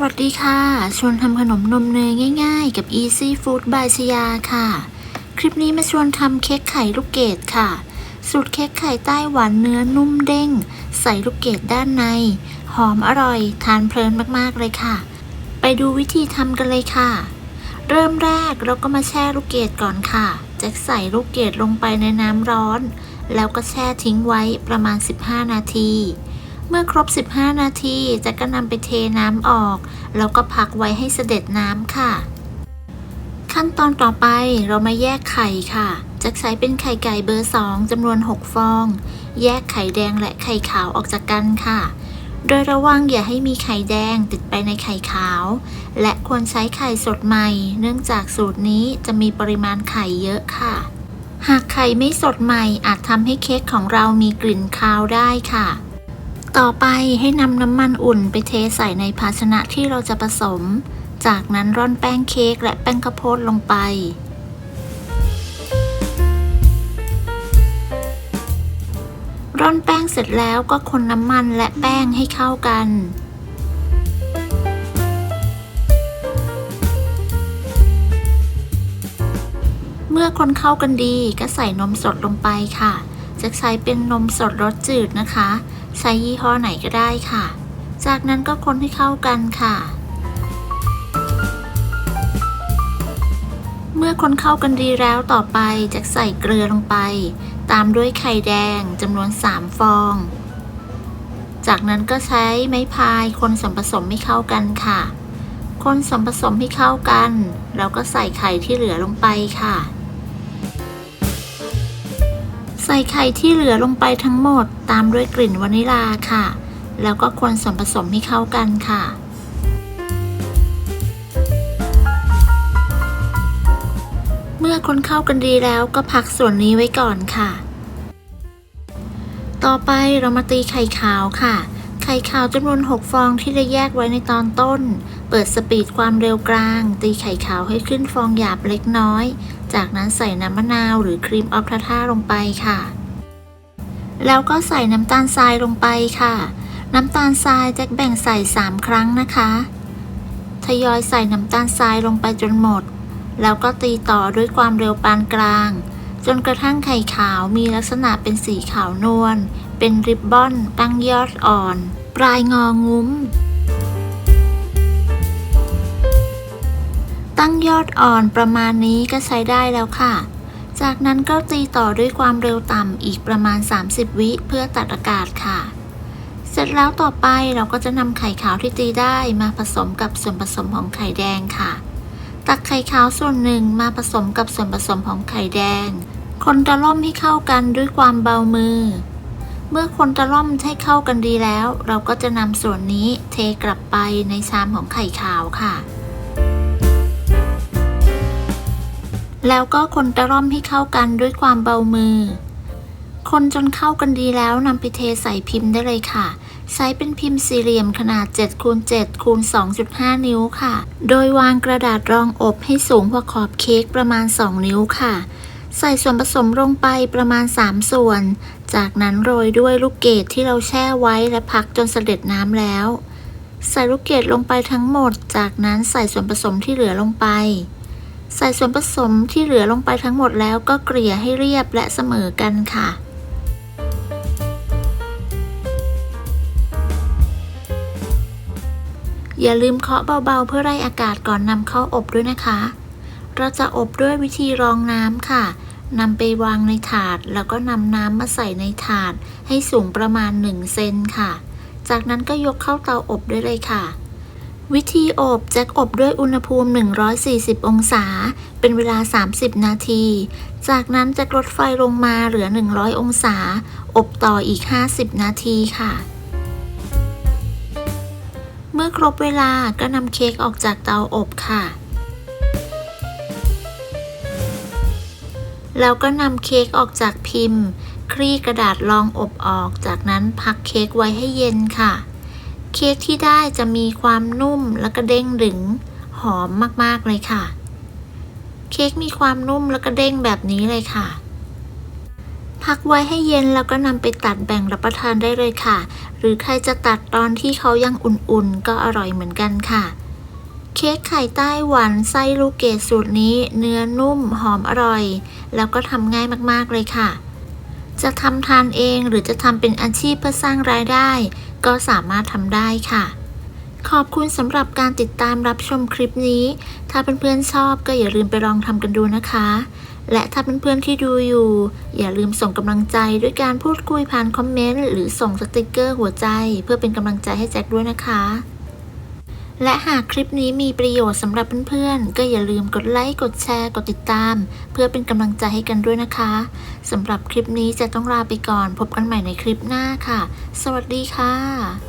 สวัสดีค่ะชวนทำขนมนมเนยง่ายๆกับ Easy Food by ชยาค่ะคลิปนี้มาชวนทำเค้กไข่ลูกเกดค่ะสูตรเค้กไข่ไต้หวันเนื้อนุ่มเด้งใส่ลูกเกดด้านในหอมอร่อยทานเพลินมากๆเลยค่ะไปดูวิธีทำกันเลยค่ะเริ่มแรกเราก็มาแช่ลูกเกดก่อนค่ะแจ็คใส่ลูกเกดลงไปในน้ำร้อนแล้วก็แช่ทิ้งไว้ประมาณ15นาทีเมื่อครบ15นาทีจะก็นำไปเทน้ำออกแล้วก็พักไว้ให้เสด็จน้ำค่ะขั้นตอนต่อไปเรามาแยกไข่ค่ะจะใช้เป็นไข่ไก่เบอร์2จำนวน6ฟองแยกไข่แดงและไข่ขาวออกจากกันค่ะโดยระวังอย่าให้มีไข่แดงติดไปในไข่ขาวและควรใช้ไข่สดใหม่เนื่องจากสูตรนี้จะมีปริมาณไข่เยอะค่ะหากไข่ไม่สดใหม่อาจทำให้เค้กของเรามีกลิ่นคาวได้ค่ะต่อไปให้นำน้ำมันอุ่นไปเทใส่ในภาชนะที่เราจะผสมจากนั้นร่อนแป้งเค้กและแป้งข้าวโพดลงไปร่อนแป้งเสร็จแล้วก็คนน้ำมันและแป้งให้เข้ากันเมื่อคนเข้ากันดีก็ใส่นมสดลงไปค่ะจะใช้เป็นนมสดรสจืดนะคะใช้ยี่ห้อไหนก็ได้ค่ะจากนั้นก็คนให้เข้ากันค่ะเมื่อคนเข้ากันดีแล้วต่อไปจะใส่เกลือลงไปตามด้วยไข่แดงจำนวน3ฟองจากนั้นก็ใช้ไม้พายคนส่วนผสมให้เข้ากันค่ะคนส่วนผสมให้เข้ากันแล้วก็ใส่ไข่ที่เหลือลงไปค่ะใส่ไข่ที่เหลือลงไปทั้งหมดตามด้วยกลิ่นวานิลาค่ะแล้วก็คนส่วนผสมให้เข้ากันค่ะเมื่อคนเข้ากันดีแล้วก็พักส่วนนี้ไว้ก่อนค่ะต่อไปเรามาตีไข่ขาวค่ะไข่ขาวจำนวน6ฟองที่ได้แยกไว้ในตอนต้นเปิดสปีดความเร็วกลางตีไข่ขาวให้ขึ้นฟองหยาบเล็กน้อยจากนั้นใส่น้ำมะนาวหรือครีมออฟทาท่าลงไปค่ะแล้วก็ใส่น้ำตาลทรายลงไปค่ะน้ำตาลทรายแจ็คแบ่งใส่3ครั้งนะคะทยอยใส่น้ำตาลทรายลงไปจนหมดแล้วก็ตีต่อด้วยความเร็วปานกลางจนกระทั่งไข่ขาวมีลักษณะเป็นสีขาวนวลเป็นริบบอนตั้งยอดอ่อนปลายงองุ้มตั้งยอดอ่อนประมาณนี้ก็ใช้ได้แล้วค่ะจากนั้นก็ตีต่อด้วยความเร็วต่ำอีกประมาณ30วิเพื่อตัดอากาศค่ะเสร็จแล้วต่อไปเราก็จะนำไข่ขาวที่ตีได้มาผสมกับส่วนผสมของไข่แดงค่ะตักไข่ขาวส่วนหนึ่งมาผสมกับส่วนผสมของไข่แดงคนตะล่อมให้เข้ากันด้วยความเบามือเมื่อคนตะล่อมให้เข้ากันดีแล้วเราก็จะนำส่วนนี้เทกลับไปในชามของไข่ขาวค่ะแล้วก็คนตะล่อมให้เข้ากันด้วยความเบามือคนจนเข้ากันดีแล้วนำไปเทใส่พิมพ์ได้เลยค่ะใช้เป็นพิมพ์สี่เหลี่ยมขนาด7x7x 2.5 นิ้วค่ะโดยวางกระดาษรองอบให้สูงกว่าขอบเค้กประมาณ2นิ้วค่ะใส่ส่วนผสมลงไปประมาณ3ส่วนจากนั้นโรยด้วยลูกเกดที่เราแช่ไว้และพักจนเสด็จน้ำแล้วใส่ลูกเกดลงไปทั้งหมดจากนั้นใส่ส่วนผสมที่เหลือลงไปใส่ส่วนผสมที่เหลือลงไปทั้งหมดแล้วก็เกลี่ยให้เรียบและเสมอกันค่ะอย่าลืมเคาะเบาๆเพื่อไล่อากาศก่อนนำเข้าอบด้วยนะคะเราจะอบด้วยวิธีรองน้ำค่ะนำไปวางในถาดแล้วก็นำน้ำมาใส่ในถาดให้สูงประมาณ1เซนค่ะจากนั้นก็ยกเข้าเตาอบได้เลยค่ะวิธีอบแจ็คอบด้วยอุณหภูมิ140องศาเป็นเวลา30นาทีจากนั้นจะลดไฟลงมาเหลือ100องศาอบต่ออีก50นาทีค่ะเมื่อครบเวลาก็นำเค้กออกจากเตาอบค่ะแล้วก็นำเค้กออกจากพิมพ์คลี่กระดาษรองอบออกจากนั้นพักเค้กไว้ให้เย็นค่ะเค้กที่ได้จะมีความนุ่มและก็เด้งดึงหอมมากๆเลยค่ะเค้กมีความนุ่มและก็เด้งแบบนี้เลยค่ะ พักไว้ให้เย็นแล้วก็นำไปตัดแบ่งรับประทานได้เลยค่ะ หรือใครจะตัดตอนที่เขายังอุ่นๆก็อร่อยเหมือนกันค่ะ เค้กไข่ไต้หวันไส้ลูกเกดสูตรนี้เนื้อนุ่มหอมอร่อย แล้วก็ทำง่ายมากๆเลยค่ะ จะทำทานเองหรือจะทำเป็นอาชีพเพื่อสร้างรายได้ ก็สามารถทำได้ค่ะ ขอบคุณสำหรับการติดตามรับชมคลิปนี้ ถ้าเพื่อนๆชอบก็อย่าลืมไปลองทำกันดูนะคะ และถ้าเพื่อนๆที่ดูอยู่ อย่าลืมส่งกำลังใจด้วยการพูดคุยผ่านคอมเมนต์หรือส่งสติกเกอร์หัวใจเพื่อเป็นกำลังใจให้แจ็คด้วยนะคะ และหากคลิปนี้มีประโยชน์สำหรับเพื่อนๆก็อย่าลืมกดไลค์กดแชร์กดติดตามเพื่อเป็นกำลังใจให้กันด้วยนะคะสำหรับคลิปนี้จะต้องลาไปก่อนพบกันใหม่ในคลิปหน้าค่ะสวัสดีค่ะ